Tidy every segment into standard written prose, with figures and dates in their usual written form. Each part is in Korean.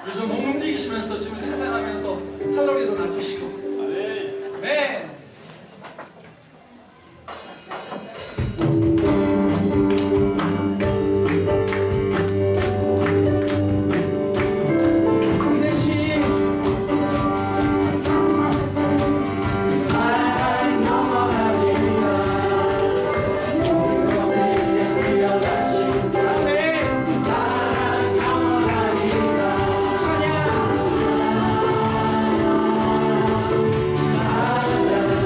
요즘 몸 움직이시면서 지금 찬양하면서 칼로리도 낮추시고. 네. 찬양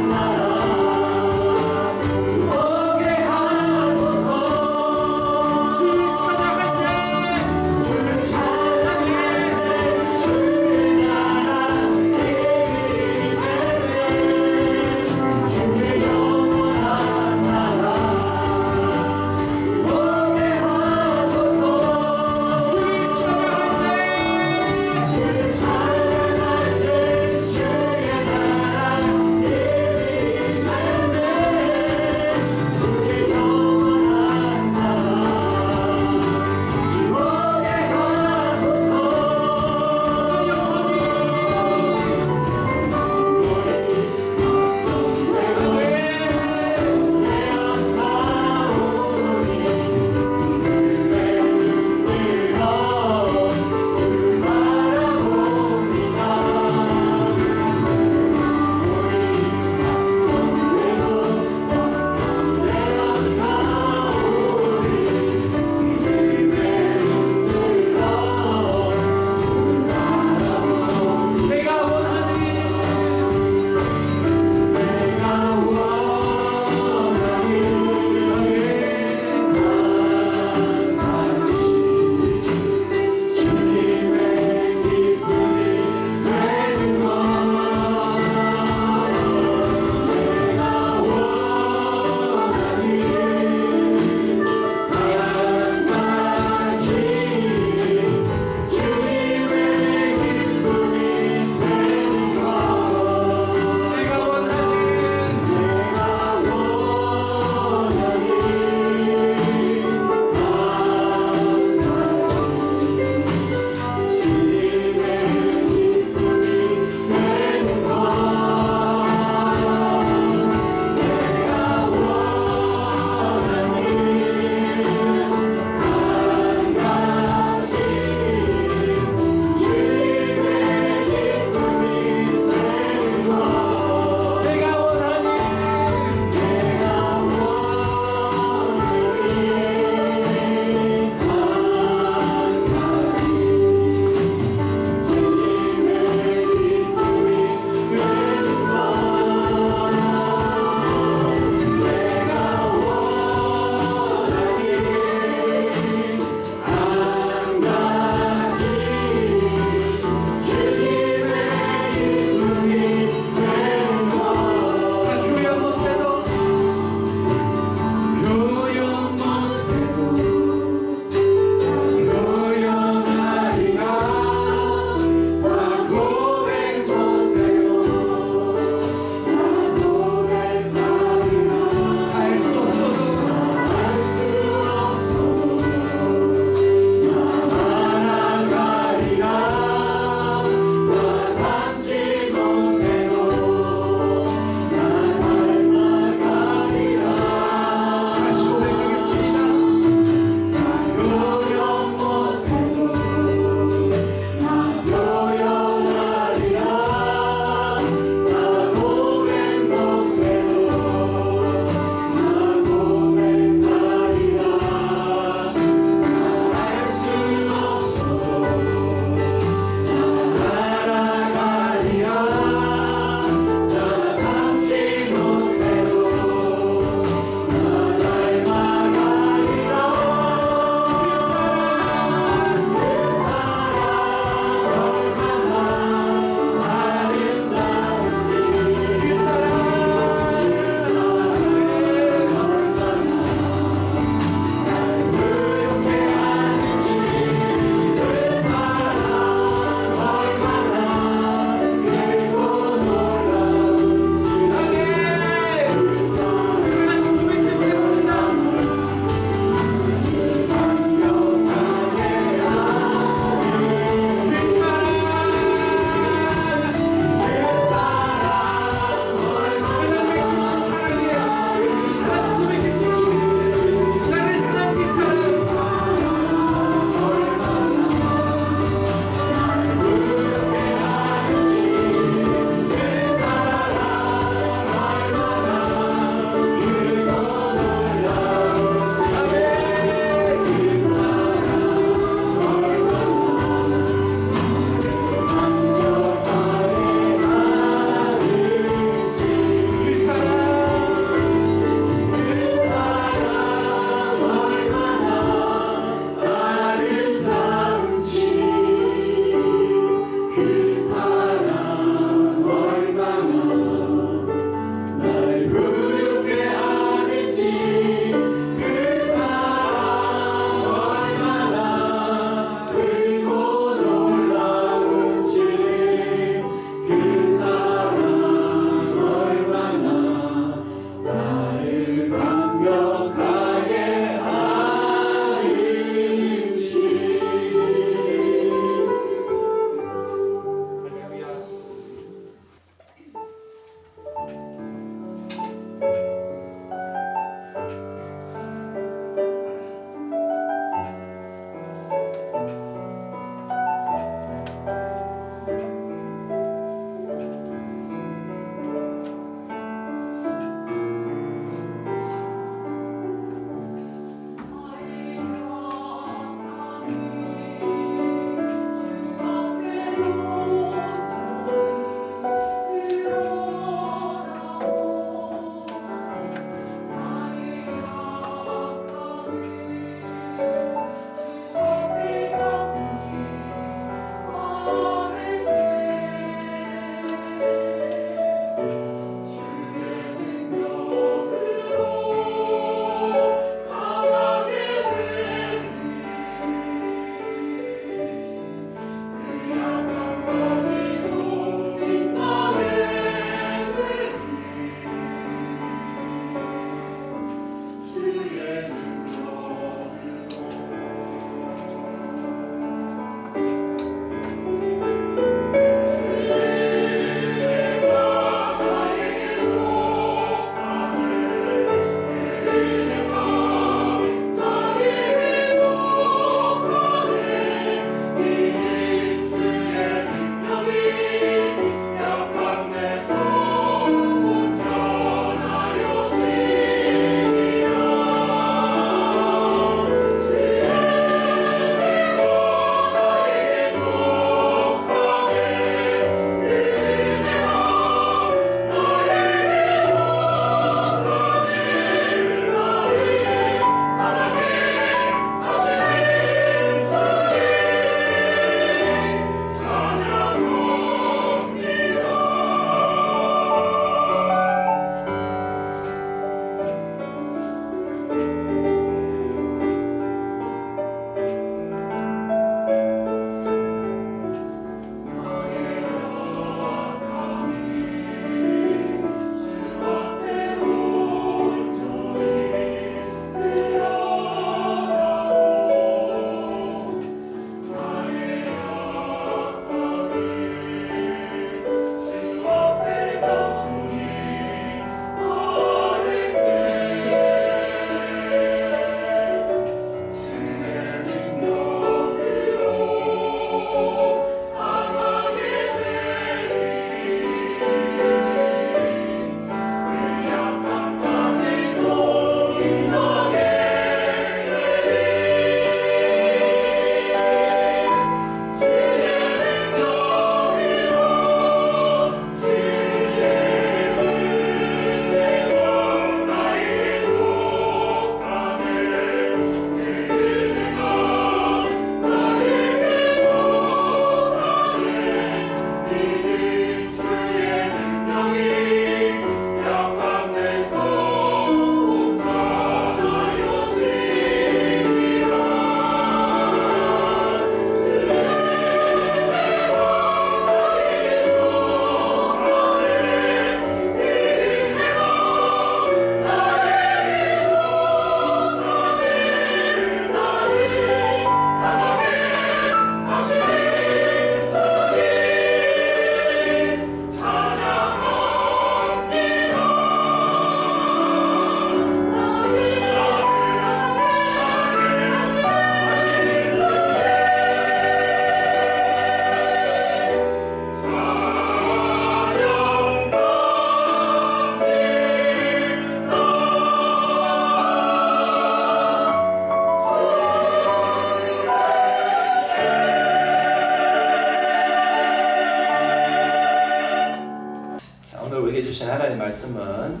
하나님의 말씀은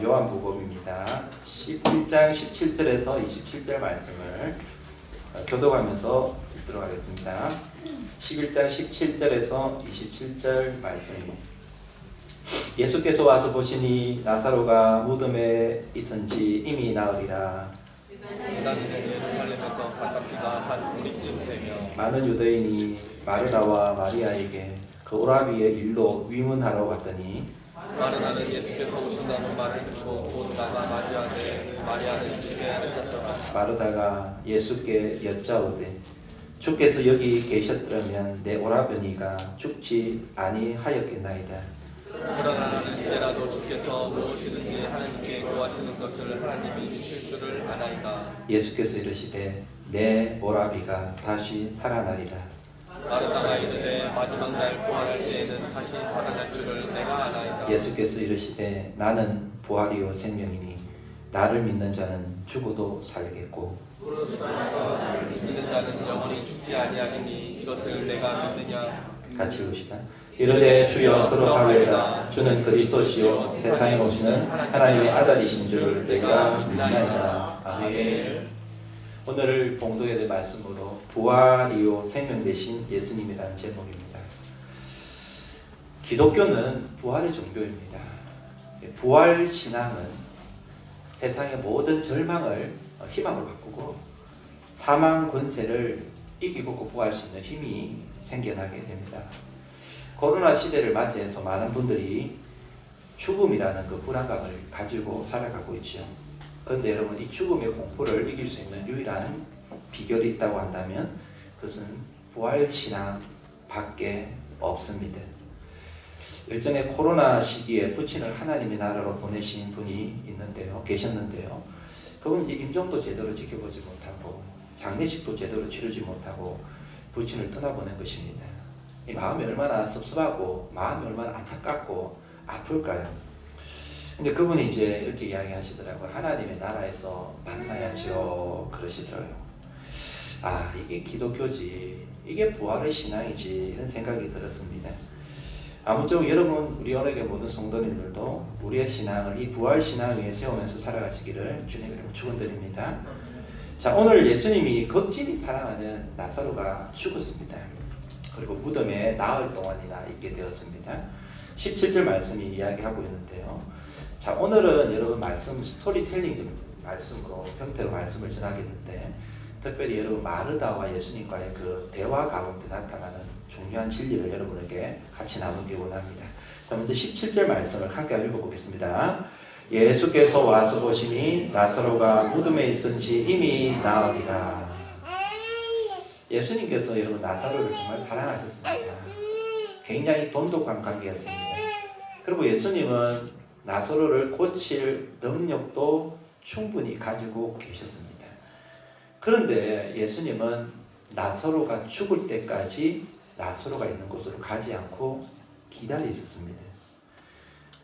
요한복음입니다. 11장 17절에서 27절 말씀을 교독하면서 읽도록 하겠습니다. 11장 17절에서 27절 말씀입니다. 예수께서 와서 보시니 나사로가 무덤에 있은지 이미 나으리라. 유다인은 예루살렘에서 가깝기가 한 우리쯤 되며 많은 유대인이 마르다와 마리아에게 그 오라비의 일로 위문하러 왔더니 마르다는 예수께서 오신다는 말을 듣고 곧 나가 마리아에게 마리아는 집에 앉았더라. 마르다가 예수께 여짜오되 주께서 여기 계셨더라면 내 오라버니가 죽지 아니하였겠나이다. 그러나 나는 이제라도 주께서 무엇이든지 하나님께 구하시는 것을 하나님이 주실 줄을 아나이다. 예수께서 이르시되 내 오라비가 다시 살아나리라. 마르다가 이르되 마지막 날 부활할 때에는 다시 살아날 줄을 내가 아나이다. 예수께서 이르시되 나는 부활이요 생명이니 나를 믿는 자는 죽어도 살겠고 믿는 자는 영원히 죽지 아니하리니 이것을 내가 믿느냐. 같이 읽읍시다. 이르되 주여 그러하오이다. 주는 그리스도시요 세상에 오시는 하나님의 아들이신 줄을 내가 믿나이다. 아멘. 오늘 봉독해야 될 말씀으로 부활이요 생명 되신 예수님이라는 제목입니다. 기독교는 부활의 종교입니다. 부활 신앙은 세상의 모든 절망을 희망으로 바꾸고 사망 권세를 이기고 극복할 수 있는 힘이 생겨나게 됩니다. 코로나 시대를 맞이해서 많은 분들이 죽음이라는 그 불안감을 가지고 살아가고 있죠. 그런데 여러분, 이 죽음의 공포를 이길 수 있는 유일한 비결이 있다고 한다면 그것은 부활신앙 밖에 없습니다. 일전에 코로나 시기에 부친을 하나님의 나라로 보내신 분이 계셨는데요. 그분 이제 임종도 제대로 지켜보지 못하고 장례식도 제대로 치르지 못하고 부친을 떠나보낸 것입니다. 이 마음이 얼마나 섭섭하고 마음이 얼마나 안타깝고 아플까요? 근데 그분이 이제 이렇게 이야기하시더라고요. 하나님의 나라에서 만나야죠. 그러시더라고요. 아, 이게 기독교지, 이게 부활의 신앙이지, 이런 생각이 들었습니다. 아무쪼록 여러분, 우리 언어계 모든 성도님들도 우리의 신앙을 이 부활 신앙 위에 세우면서 살아가시기를 주님으로 축원드립니다. 자, 오늘 예수님이 극진히 사랑하는 나사로가 죽었습니다. 그리고 무덤에 나흘 동안이나 있게 되었습니다. 17절 말씀이 이야기하고 있는데요. 자, 오늘은 여러분 말씀 스토리텔링 말씀으로 형태로 말씀을 전하겠는데, 특별히 여러분 마르다와 예수님과의 그 대화 가운데 나타나는 중요한 진리를 여러분에게 같이 나누기 원합니다. 자, 먼저 17절 말씀을 함께 읽어보겠습니다. 예수께서 와서 보시니 나사로가 무덤에 있은지 이미 나으리라. 예수님께서 여러분 나사로를 정말 사랑하셨습니다. 굉장히 돈독한 관계였습니다. 그리고 예수님은 나사로를 고칠 능력도 충분히 가지고 계셨습니다. 그런데 예수님은 나사로가 죽을 때까지 나사로가 있는 곳으로 가지 않고 기다리셨습니다.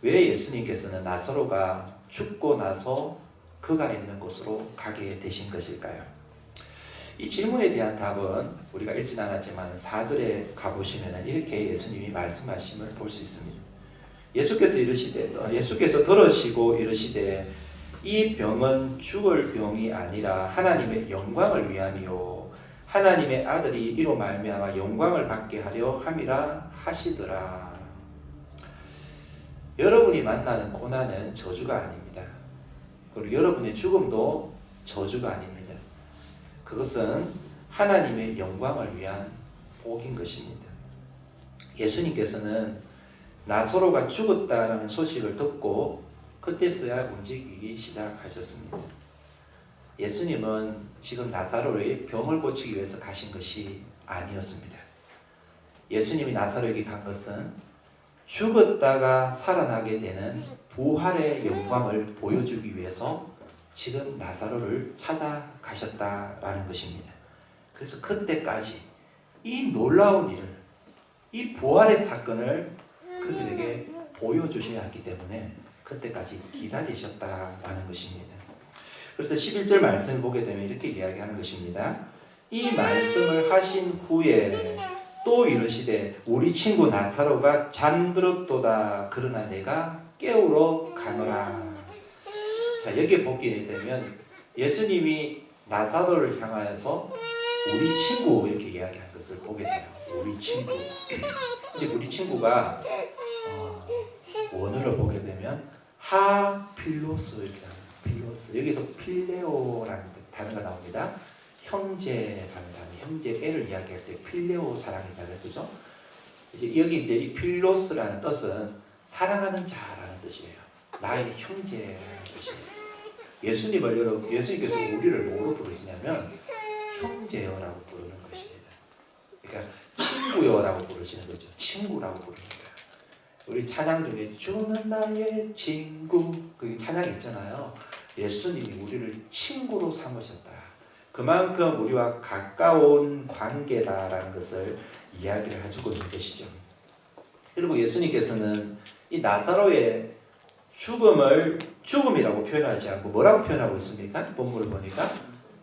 왜 예수님께서는 나사로가 죽고 나서 그가 있는 곳으로 가게 되신 것일까요? 이 질문에 대한 답은 우리가 읽진 않았지만 4절에 가보시면 이렇게 예수님이 말씀하심을 볼 수 있습니다. 예수께서 들으시고 이르시되 이 병은 죽을 병이 아니라 하나님의 영광을 위함이요 하나님의 아들이 이로 말미암아 영광을 받게 하려 함이라 하시더라. 여러분이 만나는 고난은 저주가 아닙니다. 그리고 여러분의 죽음도 저주가 아닙니다. 그것은 하나님의 영광을 위한 복인 것입니다. 예수님께서는 나사로가 죽었다라는 소식을 듣고 그때서야 움직이기 시작하셨습니다. 예수님은 지금 나사로의 병을 고치기 위해서 가신 것이 아니었습니다. 예수님이 나사로에게 간 것은 죽었다가 살아나게 되는 부활의 영광을 보여주기 위해서 지금 나사로를 찾아가셨다라는 것입니다. 그래서 그때까지 이 놀라운 일을, 이 부활의 사건을 그들에게 보여주셔야 하기 때문에 그때까지 기다리셨다라는 것입니다. 그래서 11절 말씀을 보게 되면 이렇게 이야기하는 것입니다. 이 말씀을 하신 후에 또 이르시되 우리 친구 나사로가 잠들었도다. 그러나 내가 깨우러 가노라. 자, 여기에 보게 되면 예수님이 나사로를 향하여서 우리 친구 이렇게 이야기한 것을 보게 돼요. 우리 친구. 이제 우리 친구가 원어를 보게 되면 하필로스 이렇게 합니다. 필로스. 여기서 필레오라는 단어가 나옵니다. 형제라는 단어, 형제 애를 이야기할 때 필레오 사랑이잖아요, 그죠? 이제 여기 이제 이 필로스라는 뜻은 사랑하는 자라는 뜻이에요. 나의 형제라는 뜻이에요. 예수님께서 우리를 뭐로 부르시냐면 형제여라고 부르는 것입니다. 그러니까 친구여라고 부르시는 거죠. 친구라고 부르는 거예요. 우리 찬양 중에 주는 나의 친구 그 찬양 있잖아요. 예수님이 우리를 친구로 삼으셨다. 그만큼 우리와 가까운 관계다라는 것을 이야기를 해주고 있는 것이죠. 그리고 예수님께서는 이 나사로의 죽음을 죽음이라고 표현하지 않고 뭐라고 표현하고 있습니까? 본문을 보니까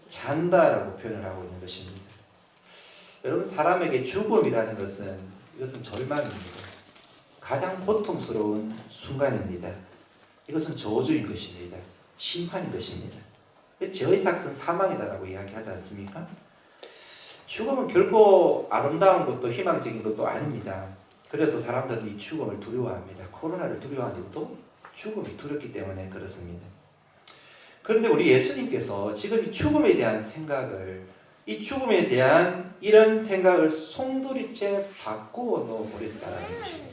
잔다라고 표현을 하고 있는 것입니다. 여러분, 사람에게 죽음이라는 것은 이것은 절망입니다. 가장 고통스러운 순간입니다. 이것은 저주인 것입니다. 심판인 것입니다. 죄의 삭은 사망이다라고 이야기하지 않습니까? 죽음은 결코 아름다운 것도 희망적인 것도 아닙니다. 그래서 사람들은 이 죽음을 두려워합니다. 코로나를 두려워하는 것도 죽음이 두렵기 때문에 그렇습니다. 그런데 우리 예수님께서 지금 이 죽음에 대한 생각을, 이 죽음에 대한 이런 생각을 송두리째 바꾸어 놓아 버렸다는 것입니다.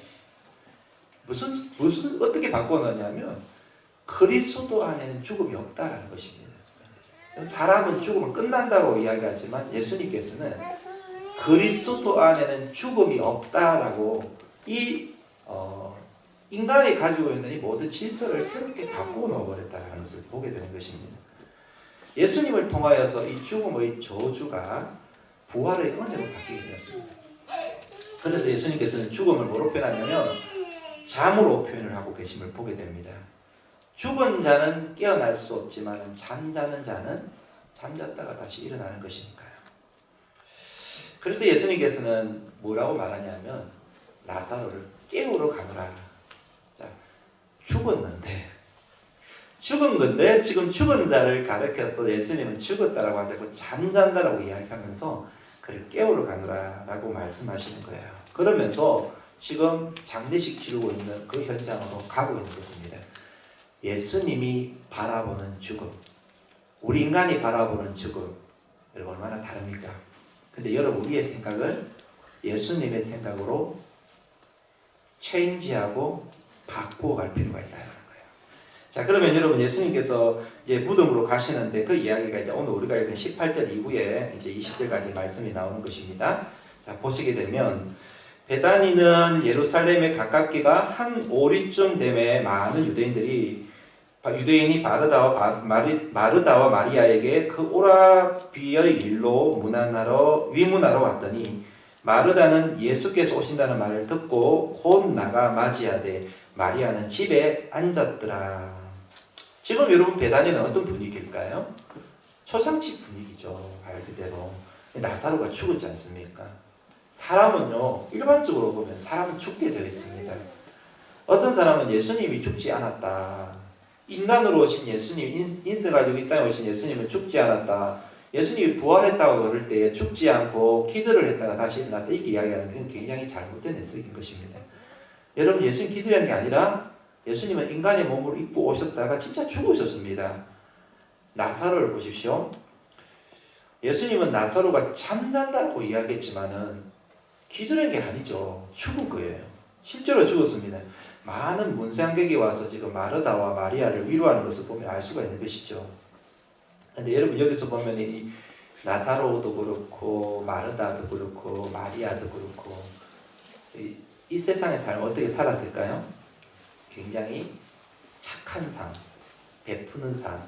무슨 어떻게 바꾸어 놓냐면 그리스도 안에는 죽음이 없다라는 것입니다. 사람은 죽으면 끝난다고 이야기하지만 예수님께서는 그리스도 안에는 죽음이 없다라고 인간이 가지고 있는 이 모든 질서를 새롭게 바꾸어 놓아버렸다는 것을 보게 되는 것입니다. 예수님을 통하여서 이 죽음의 저주가 부활의 은혜로 바뀌게 되었습니다. 그래서 예수님께서는 죽음을 뭐로 표현하냐면 잠으로 표현을 하고 계심을 보게 됩니다. 죽은 자는 깨어날 수 없지만 잠자는 자는 잠잤다가 다시 일어나는 것이니까요. 그래서 예수님께서는 뭐라고 말하냐면 나사로를 깨우러 가노라. 자, 죽은 건데 지금 죽은 자를 가르쳐서 예수님은 죽었다라고 하지 않고 잠잔다라고 이야기하면서 그를 깨우러 가노라라고 말씀하시는 거예요. 그러면서 지금 장례식 치르고 있는 그 현장으로 가고 있는 것입니다. 예수님이 바라보는 죽음, 우리 인간이 바라보는 죽음, 여러분 얼마나 다릅니까? 근데 여러분 우리의 생각을 예수님의 생각으로 체인지하고 바꾸어 갈 필요가 있다는 거예요. 자, 그러면 여러분 예수님께서 이제 무덤으로 가시는데 그 이야기가 이제 오늘 우리가 읽은 18절 이후에 이제 20절까지 말씀이 나오는 것입니다. 자, 보시게 되면 베다니는 예루살렘에 가깝기가 한 오리쯤 되매 많은 유대인이 마르다와 마리아에게 그 오라비의 일로 위문하러 왔더니 마르다는 예수께서 오신다는 말을 듣고 곧 나가 맞이하되 마리아는 집에 앉았더라. 지금 여러분 베다니는 어떤 분위기일까요? 초상집 분위기죠. 말 그대로. 나사로가 죽었지 않습니까? 사람은요, 일반적으로 보면 사람은 죽게 되어 있습니다. 어떤 사람은 예수님이 죽지 않았다. 인간으로 오신 예수님, 인세 가지고 이 땅에 오신 예수님은 죽지 않았다. 예수님이 부활했다고 그럴 때 죽지 않고 기절을 했다가 다시 일어났다. 이렇게 이야기하는 건 굉장히 잘못된 해석인 것입니다. 여러분, 예수님 기절한 게 아니라 예수님은 인간의 몸으로 입고 오셨다가 진짜 죽으셨습니다. 나사로를 보십시오. 예수님은 나사로가 잠잔다고 이야기했지만은 기절한 게 아니죠. 죽은 거예요. 실제로 죽었습니다. 많은 문상객이 와서 지금 마르다와 마리아를 위로하는 것을 보면 알 수가 있는 것이죠. 근데 여러분 여기서 보면 이 나사로도 그렇고 마르다도 그렇고 마리아도 그렇고 이 세상의 삶을 어떻게 살았을까요? 굉장히 착한 삶, 베푸는 삶,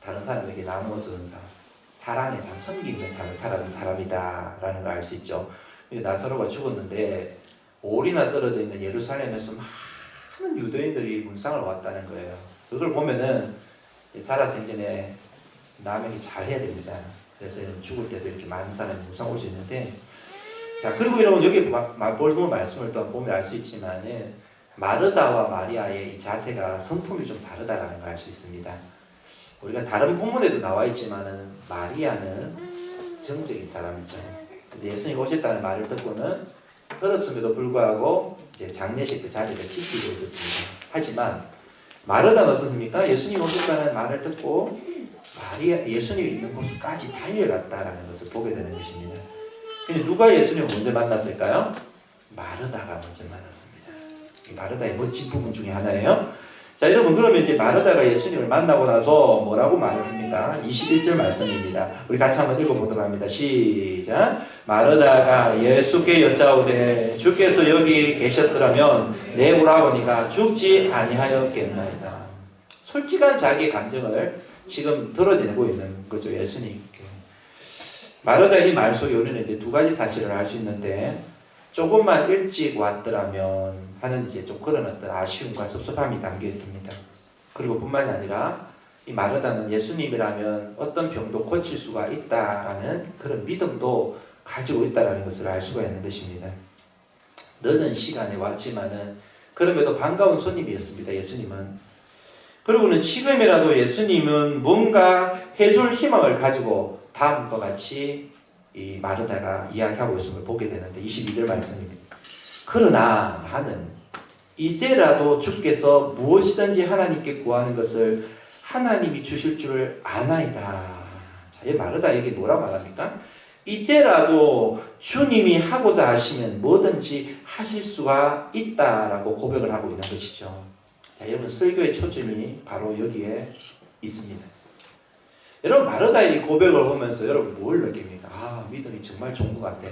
다른 사람에게 나눠주는 삶, 사랑의 삶, 섬기는 삶을 살아가는 사람이다라는 걸 알 수 있죠. 나사로가 죽었는데 올이나 떨어져 있는 예루살렘에서 많은 유대인들이 문상을 왔다는 거예요. 그걸 보면은 살아생전에 남에게 잘해야 됩니다. 그래서 죽을 때도 이렇게 많은 사람이 문상 올 수 있는데, 자, 그리고 여러분 여기 마볼모 말씀을 또 보면 알 수 있지만 마르다와 마리아의 이 자세가 성품이 좀 다르다라는 걸 알 수 있습니다. 우리가 다른 본문에도 나와 있지만은 마리아는 정적인 사람이죠. 그래서 예수님 오셨다는 말을 듣고는 들었음에도 불구하고 이제 장례식 그 자리를 지키고 있었습니다. 하지만 마르다는 어떻습니까? 예수님 오셨다는 말을 듣고 예수님이 있는 곳까지 달려갔다라는 것을 보게 되는 것입니다. 근데 누가 예수님을 먼저 만났을까요? 마르다가 먼저 만났습니다. 이 마르다의 멋진 부분 중에 하나예요. 자, 여러분, 그러면 이제 마르다가 예수님을 만나고 나서 뭐라고 말을 합니까? 21절 말씀입니다. 우리 같이 한번 읽어보도록 합니다. 시작. 마르다가 예수께 여짜오되 주께서 여기 계셨더라면 내 오라버니가 죽지 아니하였겠나이다. 솔직한 자기의 감정을 지금 드러내고 있는 거죠, 예수님께. 마르다의 이 말 속에 우리는 이제 두 가지 사실을 알 수 있는데, 조금만 일찍 왔더라면 하는 이제 좀 그런 어떤 아쉬움과 섭섭함이 담겨 있습니다. 그리고 뿐만이 아니라 이 마르다는 예수님이라면 어떤 병도 고칠 수가 있다라는 그런 믿음도 가지고 있다라는 것을 알 수가 있는 것입니다. 늦은 시간에 왔지만은 그럼에도 반가운 손님이었습니다, 예수님은. 그리고는 지금이라도 예수님은 뭔가 해줄 희망을 가지고 다음과 같이 이 마르다가 이야기하고 있음을 보게 되는데 22절 말씀입니다. 그러나 나는 이제라도 주께서 무엇이든지 하나님께 구하는 것을 하나님이 주실 줄을 아나이다. 자, 이 마르다에게 뭐라 말합니까? 이제라도 주님이 하고자 하시면 뭐든지 하실 수가 있다라고 고백을 하고 있는 것이죠. 자, 여러분, 설교의 초점이 바로 여기에 있습니다. 여러분, 마르다의 이 고백을 보면서 여러분 뭘 느낍니까? 아, 믿음이 정말 좋은 것 같아.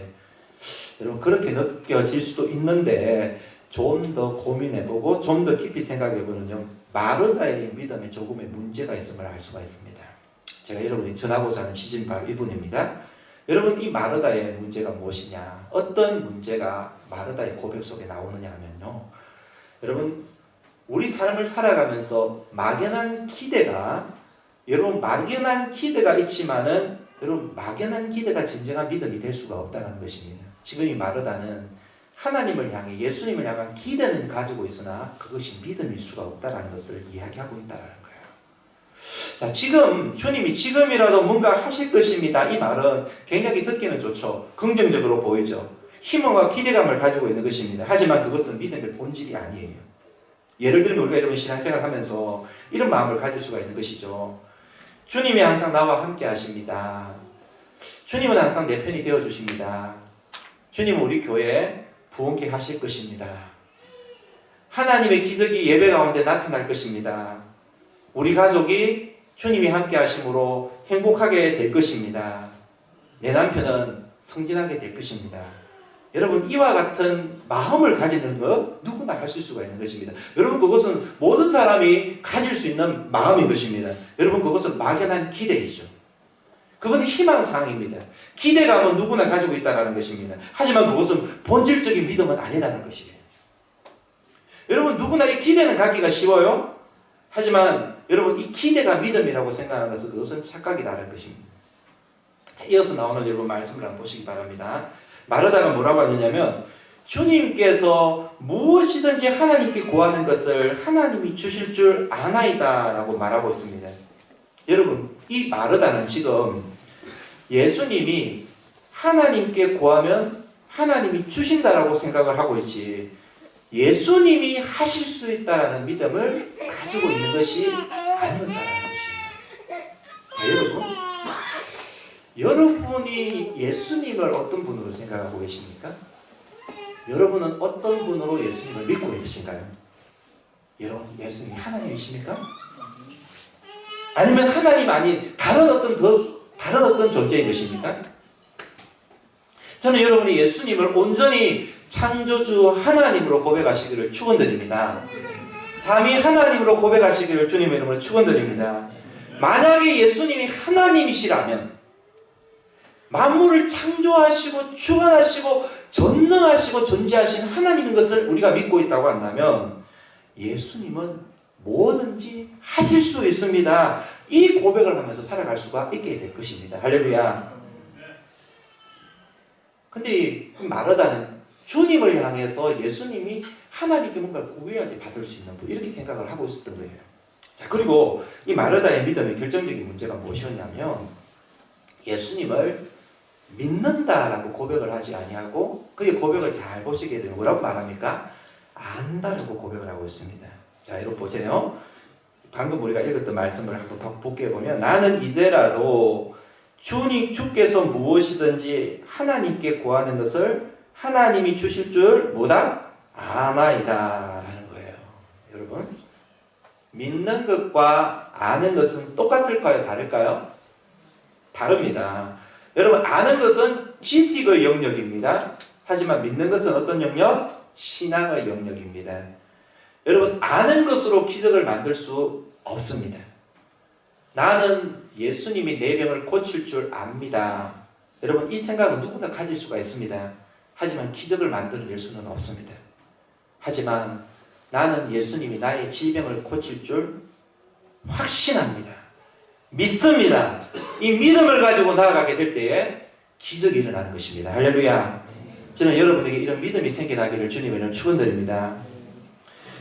여러분, 그렇게 느껴질 수도 있는데 좀 더 고민해보고 좀 더 깊이 생각해보면요, 마르다의 믿음에 조금의 문제가 있음을 알 수가 있습니다. 제가 여러분이 전하고자 하는 지점이 바로 이분입니다. 여러분, 이 마르다의 문제가 무엇이냐? 어떤 문제가 마르다의 고백 속에 나오느냐 하면요, 여러분, 우리 삶을 살아가면서 막연한 기대가 있지만은 여러분, 막연한 기대가 진정한 믿음이 될 수가 없다는 것입니다. 지금 이 마르다는 하나님을 향해 예수님을 향한 기대는 가지고 있으나 그것이 믿음일 수가 없다는 것을 이야기하고 있다는 거예요. 자, 지금 주님이 지금이라도 뭔가 하실 것입니다. 이 말은 굉장히 듣기는 좋죠. 긍정적으로 보이죠. 희망과 기대감을 가지고 있는 것입니다. 하지만 그것은 믿음의 본질이 아니에요. 예를 들면 우리가 여러분 신앙생활 하면서 이런 마음을 가질 수가 있는 것이죠. 주님이 항상 나와 함께 하십니다. 주님은 항상 내 편이 되어주십니다. 주님은 우리 교회에 부흥케 하실 것입니다. 하나님의 기적이 예배 가운데 나타날 것입니다. 우리 가족이 주님이 함께 하심으로 행복하게 될 것입니다. 내 남편은 성진하게 될 것입니다. 여러분, 이와 같은 마음을 가지는 것 누구나 할 수 있을 수가 있는 것입니다. 여러분, 그것은 모든 사람이 가질 수 있는 마음인 것입니다. 여러분, 그것은 막연한 기대이죠. 그건 희망사항입니다. 기대감은 누구나 가지고 있다는 것입니다. 하지만 그것은 본질적인 믿음은 아니라는 것이에요. 여러분, 누구나 이 기대는 갖기가 쉬워요. 하지만 여러분, 이 기대가 믿음이라고 생각하는 것은 그것은 착각이라는 것입니다. 자, 이어서 나오는 여러분 말씀을 한번 보시기 바랍니다. 마르다가 뭐라고 하느냐면, 주님께서 무엇이든지 하나님께 구하는 것을 하나님이 주실 줄 아나이다 라고 말하고 있습니다. 여러분, 이 마르다는 지금 예수님이 하나님께 구하면 하나님이 주신다라고 생각을 하고 있지, 예수님이 하실 수 있다라는 믿음을 가지고 있는 것이 아니었다는 것입니다. 자, 여러분이 예수님을 어떤 분으로 생각하고 계십니까? 여러분은 어떤 분으로 예수님을 믿고 계신가요? 여러분, 예수님이 하나님이십니까? 아니면 하나님 아닌 다른 어떤 존재인 것입니까? 저는 여러분이 예수님을 온전히 창조주 하나님으로 고백하시기를 축원드립니다. 삼위 하나님으로 고백하시기를 주님의 이름으로 축원드립니다. 만약에 예수님이 하나님이시라면, 만물을 창조하시고 주관하시고 전능하시고 존재하신 하나님인 것을 우리가 믿고 있다고 한다면, 예수님은 뭐든지 하실 수 있습니다. 이 고백을 하면서 살아갈 수가 있게 될 것입니다. 할렐루야. 근데 마르다는 주님을 향해서 예수님이 하나님께 뭔가 구해야지 받을 수 있는 분, 이렇게 생각을 하고 있었던 거예요. 자, 그리고 이 마르다의 믿음의 결정적인 문제가 무엇이었냐면 예수님을 믿는다라고 고백을 하지 아니하고, 그의 고백을 잘 보시게 되면 뭐라고 말합니까? 안다라고 고백을 하고 있습니다. 자, 여러분 보세요. 방금 우리가 읽었던 말씀을 한번 복귀해 보면, 나는 이제라도 주께서 무엇이든지 하나님께 구하는 것을 하나님이 주실 줄 뭐다? 아나이다 라는 거예요. 여러분, 믿는 것과 아는 것은 똑같을까요? 다를까요? 다릅니다. 여러분, 아는 것은 지식의 영역입니다. 하지만 믿는 것은 어떤 영역? 신앙의 영역입니다. 여러분, 아는 것으로 기적을 만들 수 없습니다. 나는 예수님이 내 병을 고칠 줄 압니다. 여러분, 이 생각은 누구나 가질 수가 있습니다. 하지만 기적을 만들어낼 수는 없습니다. 하지만 나는 예수님이 나의 질병을 고칠 줄 확신합니다. 믿습니다. 이 믿음을 가지고 나아가게 될 때에 기적이 일어나는 것입니다. 할렐루야. 저는 여러분에게 이런 믿음이 생겨나기를 주님의 축원드립니다.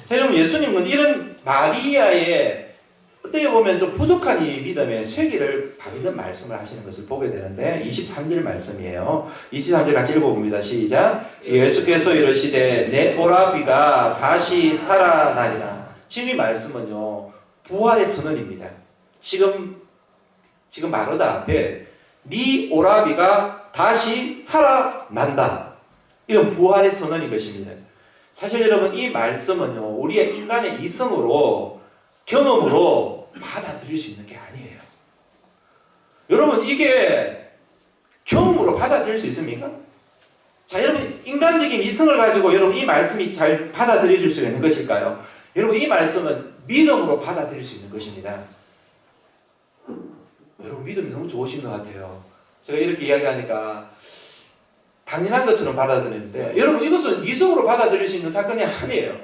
자, 여러분, 예수님은 이런 마리아의 어떻게 보면 좀 부족한 이 믿음의 쇠기를 바르는 말씀을 하시는 것을 보게 되는데, 23절 말씀이에요. 23절 같이 읽어봅니다. 시작. 예수께서 이르시되 내 오라비가 다시 살아나리라. 지금 이 말씀은요, 부활의 선언입니다. 지금 마르다 앞에 네 오라비가 다시 살아난다, 이런 부활의 선언인 것입니다. 사실 여러분, 이 말씀은요, 우리의 인간의 이성으로, 경험으로 받아들일 수 있는 게 아니에요. 여러분, 이게 경험으로 받아들일 수 있습니까? 자, 여러분, 인간적인 이성을 가지고 여러분 이 말씀이 잘 받아들여질 수 있는 것일까요? 여러분, 이 말씀은 믿음으로 받아들일 수 있는 것입니다. 여러분, 믿음이 너무 좋으신 것 같아요. 제가 이렇게 이야기하니까 당연한 것처럼 받아들이는데, 여러분, 이것은 이성으로 받아들일 수 있는 사건이 아니에요.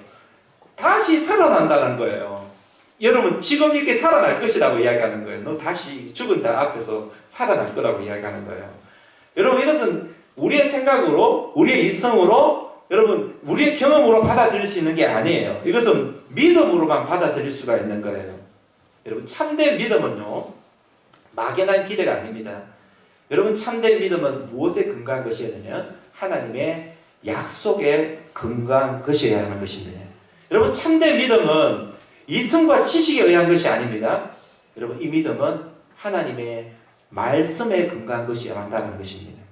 다시 살아난다는 거예요. 여러분, 지금 이렇게 살아날 것이라고 이야기하는 거예요. 너 다시 죽은 자 앞에서 살아날 거라고 이야기하는 거예요. 여러분, 이것은 우리의 생각으로, 우리의 이성으로, 여러분, 우리의 경험으로 받아들일 수 있는 게 아니에요. 이것은 믿음으로만 받아들일 수가 있는 거예요. 여러분, 참된 믿음은요, 막연한 기대가 아닙니다. 여러분, 참된 믿음은 무엇에 근거한 것이어야 되냐면 하나님의 약속에 근거한 것이어야 하는 것입니다. 여러분, 참된 믿음은 이성과 지식에 의한 것이 아닙니다. 여러분, 이 믿음은 하나님의 말씀에 근거한 것이어야 한다는 것입니다.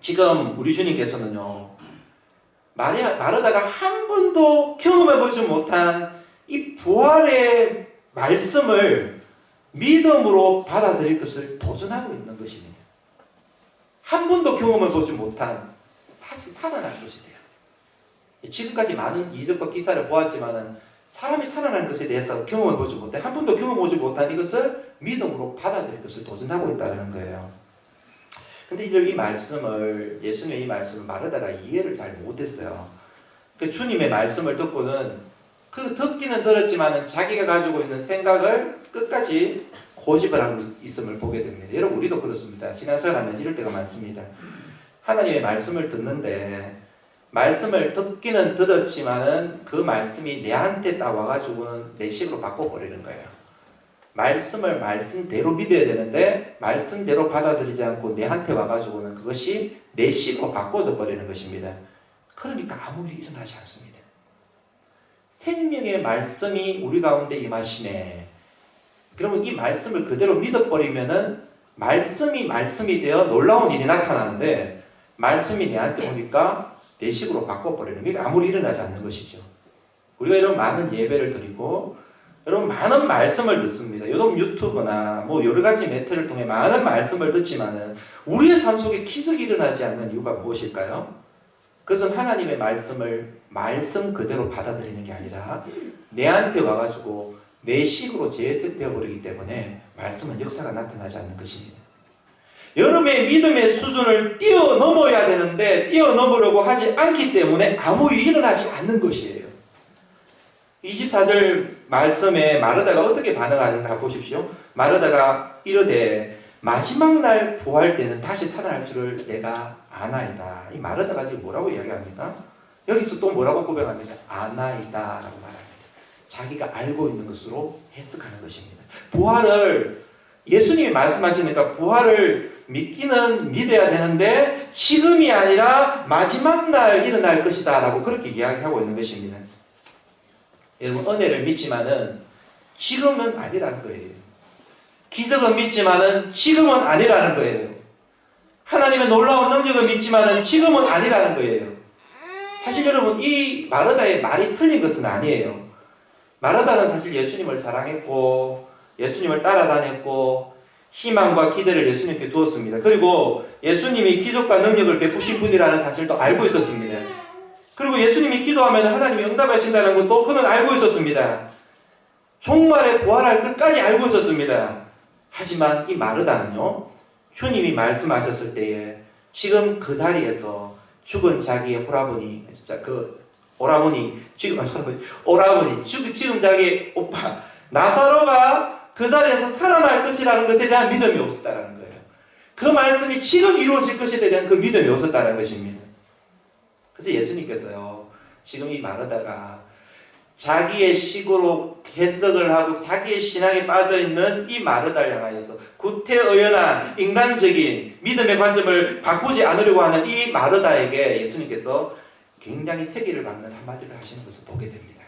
지금 우리 주님께서는요, 마르다가 한 번도 경험해보지 못한 이 부활의 말씀을 믿음으로 받아들일 것을 도전하고 있는 것입니다. 한 번도 경험해보지 못한, 사실 살아날 것이 돼요. 지금까지 많은 이적과 기사를 보았지만은 사람이 살아난 것에 대해서 경험해보지 못해, 한 번도 경험해보지 못한 이것을 믿음으로 받아들일 것을 도전하고 있다는 거예요. 근데 이제 이 말씀을, 예수님의 이 말씀을 마르다가 이해를 잘 못했어요. 그 주님의 말씀을 듣고는 그 듣기는 들었지만은 자기가 가지고 있는 생각을 끝까지 고집을 하고 있음을 보게 됩니다. 여러분, 우리도 그렇습니다. 신앙생활 하면서 이럴 때가 많습니다. 하나님의 말씀을 듣는데 말씀을 듣기는 들었지만은 그 말씀이 내한테 딱 와가지고는 내 식으로 바꿔버리는 거예요. 말씀을 말씀대로 믿어야 되는데 말씀대로 받아들이지 않고 내한테 와가지고는 그것이 내 식으로 바꿔져 버리는 것입니다. 그러니까 아무 일이 일어나지 않습니다. 생명의 말씀이 우리 가운데 임하시네. 그러면 이 말씀을 그대로 믿어버리면은 말씀이 되어 놀라운 일이 나타나는데, 말씀이 내한테 오니까 내 식으로 바꿔버리는 게 아무리 일어나지 않는 것이죠. 우리가 이런 많은 예배를 드리고 여러분 많은 말씀을 듣습니다. 요즘 유튜브나 뭐 여러 가지 매체를 통해 많은 말씀을 듣지만은 우리의 삶 속에 기적이 일어나지 않는 이유가 무엇일까요? 그것은 하나님의 말씀을 말씀 그대로 받아들이는 게 아니라 내한테 와가지고 내 식으로 재해석되어 버리기 때문에 말씀은 역사가 나타나지 않는 것입니다. 여러분의 믿음의 수준을 뛰어넘어야 되는데 뛰어넘으려고 하지 않기 때문에 아무 일이 일어나지 않는 것이에요. 24절 말씀에 마르다가 어떻게 반응하는가 보십시오. 마르다가 이르되 마지막 날 부활 때는 다시 살아날 줄을 내가 아나이다. 이 마르다가 지금 뭐라고 이야기합니까? 여기서 또 뭐라고 고백합니까? 아나이다라고 말합니다. 자기가 알고 있는 것으로 해석하는 것입니다. 부활을 예수님이 말씀하시니까 부활을 믿기는 믿어야 되는데 지금이 아니라 마지막 날 일어날 것이다 라고 그렇게 이야기하고 있는 것입니다. 여러분 은혜를 믿지만은 지금은 아니라는 거예요. 기적은 믿지만은 지금은 아니라는 거예요. 하나님의 놀라운 능력은 믿지만은 지금은 아니라는 거예요. 사실 여러분 이 마르다의 말이 틀린 것은 아니에요. 마르다는 사실 예수님을 사랑했고 예수님을 따라다녔고 희망과 기대를 예수님께 두었습니다. 그리고 예수님이 기적과 능력을 베푸신 분이라는 사실도 알고 있었습니다. 그리고 예수님이 기도하면 하나님이 응답하신다는 것도 그는 알고 있었습니다. 종말에 부활할 것까지 알고 있었습니다. 하지만 이 마르다는요, 주님이 말씀하셨을 때에 지금 그 자리에서 죽은 자기의 오라버니, 지금 자기의 오빠 나사로가 그 자리에서 살아날 것이라는 것에 대한 믿음이 없었다는 거예요. 그 말씀이 지금 이루어질 것에 대한 그 믿음이 없었다는 것입니다. 그래서 예수님께서요, 지금 이 마르다가 자기의 식으로 해석을 하고 자기의 신앙에 빠져있는 이 마르다를 향하여서 구태의연한 인간적인 믿음의 관점을 바꾸지 않으려고 하는 이 마르다에게 예수님께서 굉장히 세기를 받는 한마디를 하시는 것을 보게 됩니다.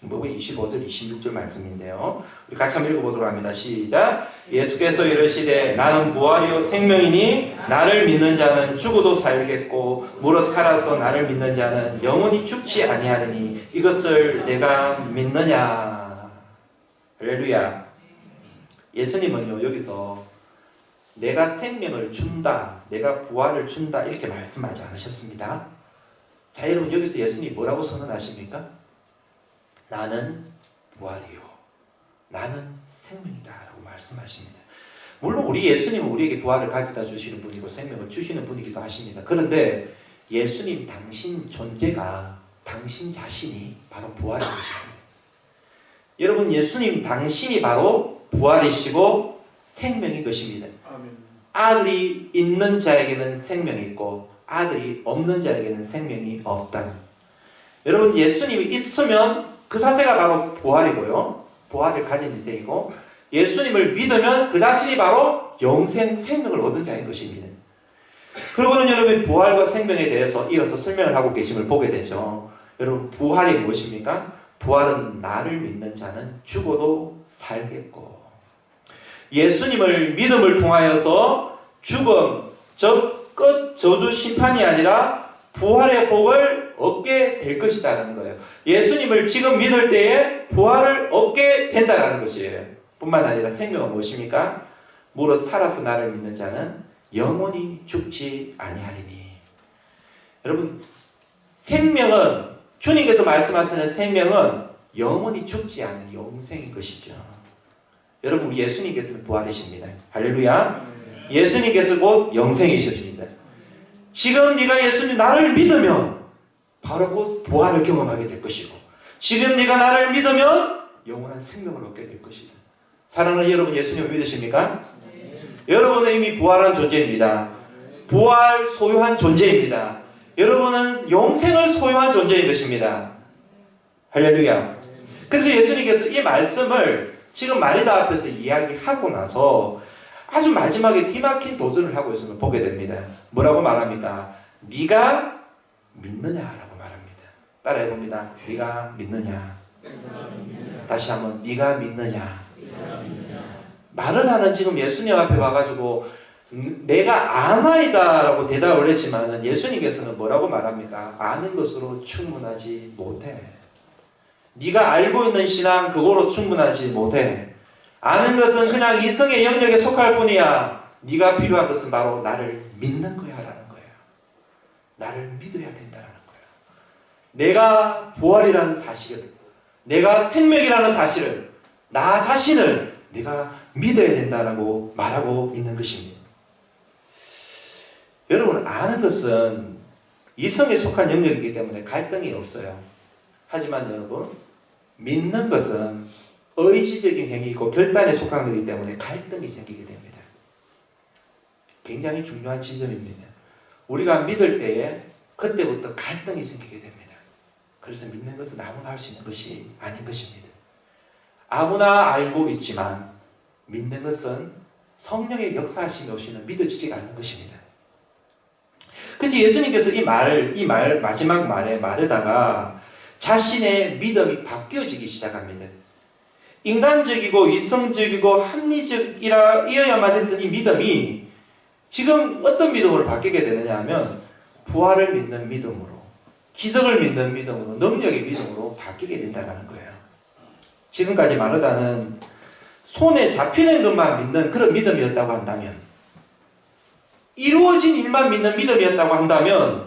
누가복음 25절 26절 말씀인데요. 우리 같이 한번 읽어보도록 합니다. 시작. 예수께서 이르시되 나는 부활이요 생명이니 나를 믿는 자는 죽어도 살겠고 무릇 살아서 나를 믿는 자는 영원히 죽지 아니하리니 이것을 내가 믿느냐. 할렐루야. 예수님은요 여기서 내가 생명을 준다, 내가 부활을 준다 이렇게 말씀하지 않으셨습니다. 자 여러분 여기서 예수님이 뭐라고 선언하십니까? 나는 부활이요 나는 생명이다 라고 말씀하십니다. 물론 우리 예수님은 우리에게 부활을 가져다 주시는 분이고 생명을 주시는 분이기도 하십니다. 그런데 예수님 당신 존재가 당신 자신이 바로 부활인 것입니다. 여러분 예수님 당신이 바로 부활이시고 생명인 것입니다. 아멘. 아들이 있는 자에게는 생명이 있고 아들이 없는 자에게는 생명이 없다. 여러분 예수님이 있으면 그 자세가 바로 부활이고요. 부활을 가진 인생이고 예수님을 믿으면 그 자신이 바로 영생 생명을 얻은 자인 것입니다. 그리고는 여러분 부활과 생명에 대해서 이어서 설명을 하고 계심을 보게 되죠. 여러분 부활이 무엇입니까? 부활은 나를 믿는 자는 죽어도 살겠고 예수님을 믿음을 통하여서 죽음, 즉 끝 저주 심판이 아니라 부활의 복을 얻게 될 것이라는 거예요. 예수님을 지금 믿을 때에 부활을 얻게 된다는 것이에요. 뿐만 아니라 생명은 무엇입니까? 무릇 살아서 나를 믿는 자는 영원히 죽지 아니하리니. 여러분 생명은 주님께서 말씀하시는 생명은 영원히 죽지 않은 영생인 것이죠. 여러분 우리 예수님께서는 부활이십니다. 할렐루야. 예수님께서 곧 영생이십니다. 지금 네가 예수님 나를 믿으면 바로 곧 부활을 경험하게 될 것이고 지금 네가 나를 믿으면 영원한 생명을 얻게 될 것이다. 사랑하는 여러분 예수님을 믿으십니까? 네. 여러분은 이미 부활한 존재입니다. 부활 소유한 존재입니다. 여러분은 영생을 소유한 존재인 것입니다. 할렐루야. 그래서 예수님께서 이 말씀을 지금 마리다 앞에서 이야기하고 나서 아주 마지막에 기막힌 도전을 하고 있음을 보게 됩니다. 뭐라고 말합니까? 네가 믿느냐라고 말합니다. 따라해봅니다. 네가 믿느냐. 다시 한번 네가 믿느냐. 마르다는 지금 예수님 앞에 와가지고 내가 아나이다 라고 대답을 했지만 예수님께서는 뭐라고 말합니까? 아는 것으로 충분하지 못해. 네가 알고 있는 신앙 그거로 충분하지 못해. 아는 것은 그냥 이성의 영역에 속할 뿐이야. 네가 필요한 것은 바로 나를 믿는 거야 라는 거예요. 나를 믿어야 된다는 거예요. 내가 부활이라는 사실을, 내가 생명이라는 사실을, 나 자신을 내가 믿어야 된다라고 말하고 있는 것입니다. 여러분 아는 것은 이성에 속한 영역이기 때문에 갈등이 없어요. 하지만 여러분 믿는 것은 의지적인 행위이고 결단에 속한 것이기 때문에 갈등이 생기게 됩니다. 굉장히 중요한 지점입니다. 우리가 믿을 때에 그때부터 갈등이 생기게 됩니다. 그래서 믿는 것은 아무나 할 수 있는 것이 아닌 것입니다. 아무나 알고 있지만 믿는 것은 성령의 역사하심이 없이는 믿어지지가 않는 것입니다. 그래서 예수님께서 이 마지막 말에 말에다가 자신의 믿음이 바뀌어지기 시작합니다. 인간적이고 이성적이고 합리적이어야만 했던 이 믿음이 지금 어떤 믿음으로 바뀌게 되느냐 하면 부활을 믿는 믿음으로, 기적을 믿는 믿음으로, 능력의 믿음으로 바뀌게 된다는 거예요. 지금까지 마르다는 손에 잡히는 것만 믿는 그런 믿음이었다고 한다면, 이루어진 일만 믿는 믿음이었다고 한다면,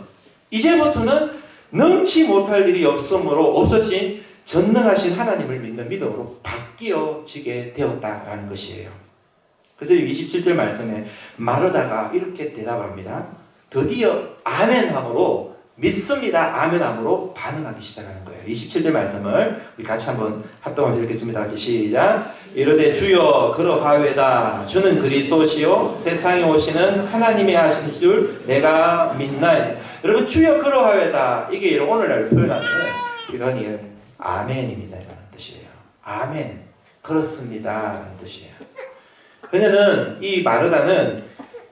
이제부터는 능치 못할 일이 없어진 전능하신 하나님을 믿는 믿음으로 바뀌어지게 되었다라는 것이에요. 그래서 27절 말씀에 마르다가 이렇게 대답합니다. 드디어 아멘함으로, 믿습니다 아멘함으로 반응하기 시작하는 거예요. 27절 말씀을 우리 같이 한번 합동하여 읽겠습니다. 같이 시작. 이르되 주여 그러하외다. 주는 그리스도시요 세상에 오시는 하나님의 하신 줄 내가 믿나이다. 여러분, 주여 그러하외다, 이게 오늘날 표현하는 이건 아멘입니다 라는 뜻이에요. 아멘, 그렇습니다 라는 뜻이에요. 그녀는, 이 마르다는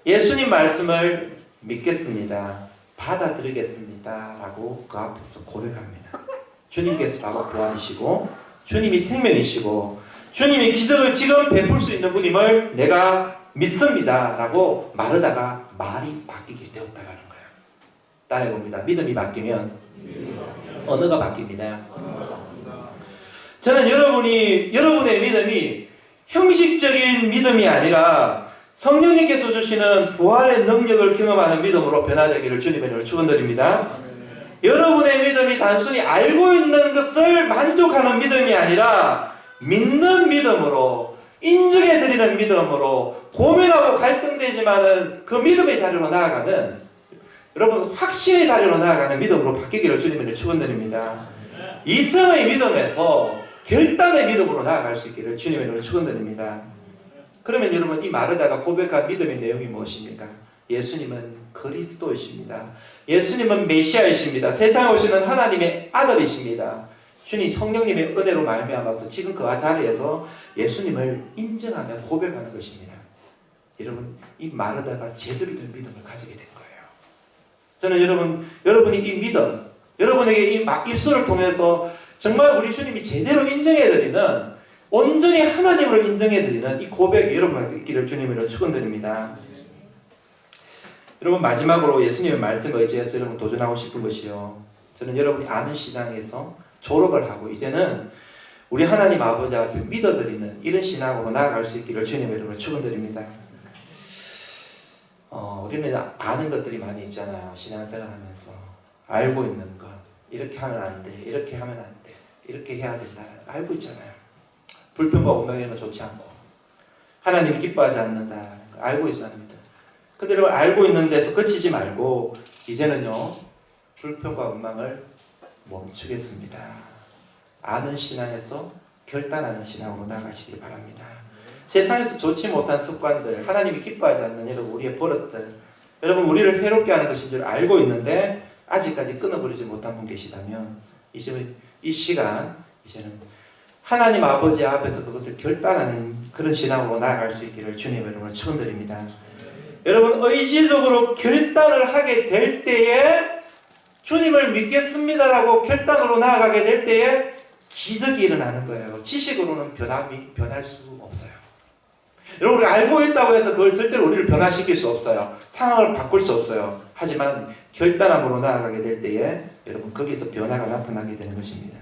예수님 말씀을 믿겠습니다, 받아들이겠습니다 라고 그 앞에서 고백합니다. 주님께서 바로 부활이시고 주님이 생명이시고 주님이 기적을 지금 베풀 수 있는 분임을 내가 믿습니다 라고 마르다가 말이 바뀌게 되었다는 거예요. 따라해봅니다. 믿음이 바뀌면 언어가 바뀝니다. 저는 여러분의 믿음이 형식적인 믿음이 아니라 성령님께서 주시는 부활의 능력을 경험하는 믿음으로 변화되기를 주님의 이름으로 축원드립니다. 여러분의 믿음이 단순히 알고 있는 것을 만족하는 믿음이 아니라 믿는 믿음으로, 인정해드리는 믿음으로, 고민하고 갈등되지만은 그 믿음의 자리로 나아가는, 여러분 확신의 자리로 나아가는 믿음으로 바뀌기를 주님의 이름으로 축원드립니다. 이성의 믿음에서 결단의 믿음으로 나아갈 수 있기를 주님의 이름으로 축원드립니다. 그러면 여러분, 이 마르다가 고백한 믿음의 내용이 무엇입니까? 예수님은 그리스도이십니다. 예수님은 메시아이십니다. 세상에 오시는 하나님의 아들이십니다. 주님 성령님의 은혜로 말미암아서 지금 그 자리에서 예수님을 인정하며 고백하는 것입니다. 여러분, 이 마르다가 제대로 된 믿음을 가지게 된 거예요. 저는 여러분이 이 믿음, 여러분에게 이 입술을 통해서 정말 우리 주님이 제대로 인정해드리는, 온전히 하나님으로 인정해드리는 이 고백이 여러분에게 있기를 주님으로 축원드립니다. 여러분, 마지막으로 예수님의 말씀과 의지해서 여러분 도전하고 싶은 것이요, 저는 여러분이 아는 신앙에서 졸업을 하고 이제는 우리 하나님 아버지 앞에 믿어드리는 이런 신앙으로 나아갈 수 있기를 주님의 이름으로 축원드립니다. 우리는 아는 것들이 많이 있잖아요. 신앙생활 하면서 알고 있는 것, 이렇게 하면 안 돼, 이렇게 하면 안 돼, 이렇게 해야 된다, 알고 있잖아요. 불평과 원망에는 좋지 않고 하나님이 기뻐하지 않는다는 거 알고 있어야 합니다. 근데 여러분, 알고 있는 데서 그치지 말고 이제는요, 불평과 원망을 멈추겠습니다. 아는 신앙에서 결단하는 신앙으로 나가시길 바랍니다. 세상에서 좋지 못한 습관들, 하나님이 기뻐하지 않는 여러분 우리의 버릇들, 여러분 우리를 해롭게 하는 것인 줄 알고 있는데 아직까지 끊어버리지 못한 분 계시다면 이 시간 이제는 하나님 아버지 앞에서 그것을 결단하는 그런 신앙으로 나아갈 수 있기를 주님의 이름으로 축원드립니다. 여러분, 의지적으로 결단을 하게 될 때에, 주님을 믿겠습니다라고 결단으로 나아가게 될 때에 기적이 일어나는 거예요. 지식으로는 변할 수 없어요. 여러분, 우리가 알고 있다고 해서 그걸 절대로 우리를 변화시킬 수 없어요. 상황을 바꿀 수 없어요. 하지만 결단함으로 나아가게 될 때에 여러분, 거기서 변화가 나타나게 되는 것입니다.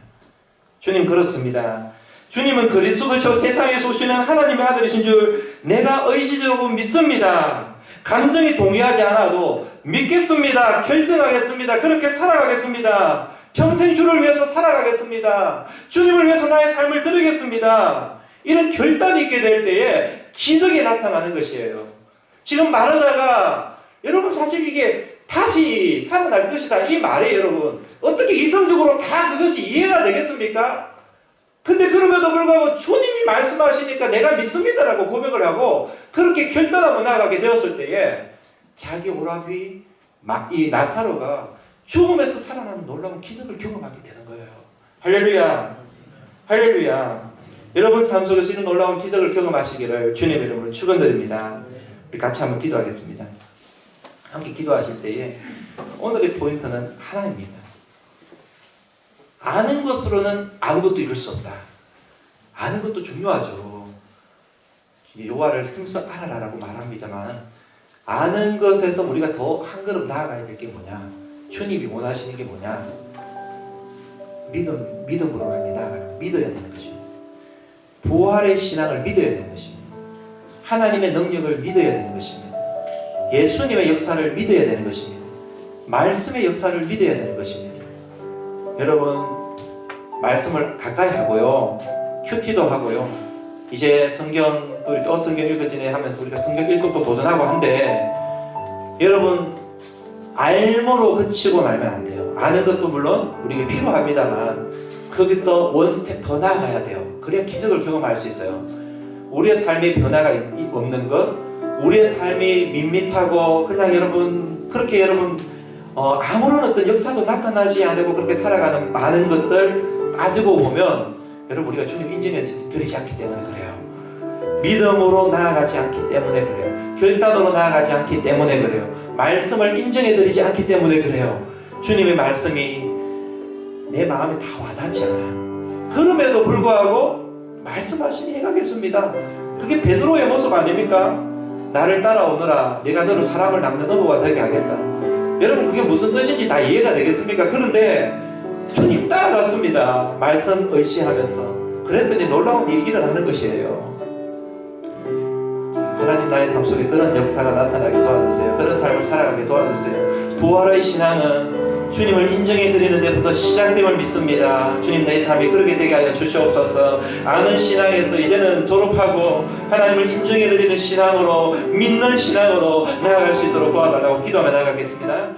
주님 그렇습니다. 주님은 그리스도시요 세상에서 오시는 하나님의 아들이신 줄 내가 의지적으로 믿습니다. 감정이 동의하지 않아도 믿겠습니다. 결정하겠습니다. 그렇게 살아가겠습니다. 평생 주를 위해서 살아가겠습니다. 주님을 위해서 나의 삶을 드리겠습니다. 이런 결단이 있게 될 때에 기적이 나타나는 것이에요. 지금 마르다가 여러분 사실 이게 다시 살아날 것이다, 이 말에 여러분 어떻게 이성적으로 다 그것이 이해가 되겠습니까? 근데 그럼에도 불구하고 주님이 말씀하시니까 내가 믿습니다라고 고백을 하고 그렇게 결단하고 나아가게 되었을 때에 자기 오라비 이 나사로가 죽음에서 살아나는 놀라운 기적을 경험하게 되는 거예요. 할렐루야, 할렐루야. 여러분 삶 속에서 이런 놀라운 기적을 경험하시기를 주님의 이름으로 축원드립니다. 우리 같이 한번 기도하겠습니다. 함께 기도하실 때에 오늘의 포인트는 하나입니다. 아는 것으로는 아무것도 이룰 수 없다. 아는 것도 중요하죠. 여호와를 힘써 알아라라고 말합니다만, 아는 것에서 우리가 더 한 걸음 나아가야 될 게 뭐냐? 주님이 원하시는 게 뭐냐? 믿음으로 나아가는, 믿어야 되는 것입니다. 부활의 신앙을 믿어야 되는 것입니다. 하나님의 능력을 믿어야 되는 것입니다. 예수님의 역사를 믿어야 되는 것입니다. 말씀의 역사를 믿어야 되는 것입니다. 여러분, 말씀을 가까이 하고요, 큐티도 하고요, 이제 성경 또 이렇게 성경 읽어지네 하면서 우리가 성경 읽고도 도전하고 한데, 여러분 알모로 그치고 말면 안 돼요. 아는 것도 물론 우리에게 필요합니다만 거기서 원 스텝 더 나아가야 돼요. 그래야 기적을 경험할 수 있어요. 우리의 삶에 변화가 없는 것, 우리의 삶이 밋밋하고 그냥 여러분 그렇게 여러분 아무런 어떤 역사도 나타나지 않고 그렇게 살아가는 많은 것들 따지고 보면 여러분 우리가 주님 인정해 드리지 않기 때문에 그래요. 믿음으로 나아가지 않기 때문에 그래요. 결단으로 나아가지 않기 때문에 그래요. 말씀을 인정해 드리지 않기 때문에 그래요. 주님의 말씀이 내 마음에 다 와닿지 않아요. 그럼에도 불구하고 말씀하시니 행하겠습니다. 그게 베드로의 모습 아닙니까? 나를 따라오너라, 내가 너를 사람을 낚는 어부가 되게 하겠다. 여러분 그게 무슨 뜻인지 다 이해가 되겠습니까? 그런데 주님 따라갔습니다. 말씀 의지하면서. 그랬더니 놀라운 일이 일어나는 것이에요. 하나님 나의 삶 속에 그런 역사가 나타나게 도와주세요. 그런 삶을 살아가게 도와주세요. 부활의 신앙은 주님을 인정해 드리는 데부터 시작됨을 믿습니다. 주님 내 삶이 그렇게 되게 하여 주시옵소서. 아는 신앙에서 이제는 졸업하고 하나님을 인정해 드리는 신앙으로, 믿는 신앙으로 나아갈 수 있도록 도와달라고 기도하며 나아가겠습니다.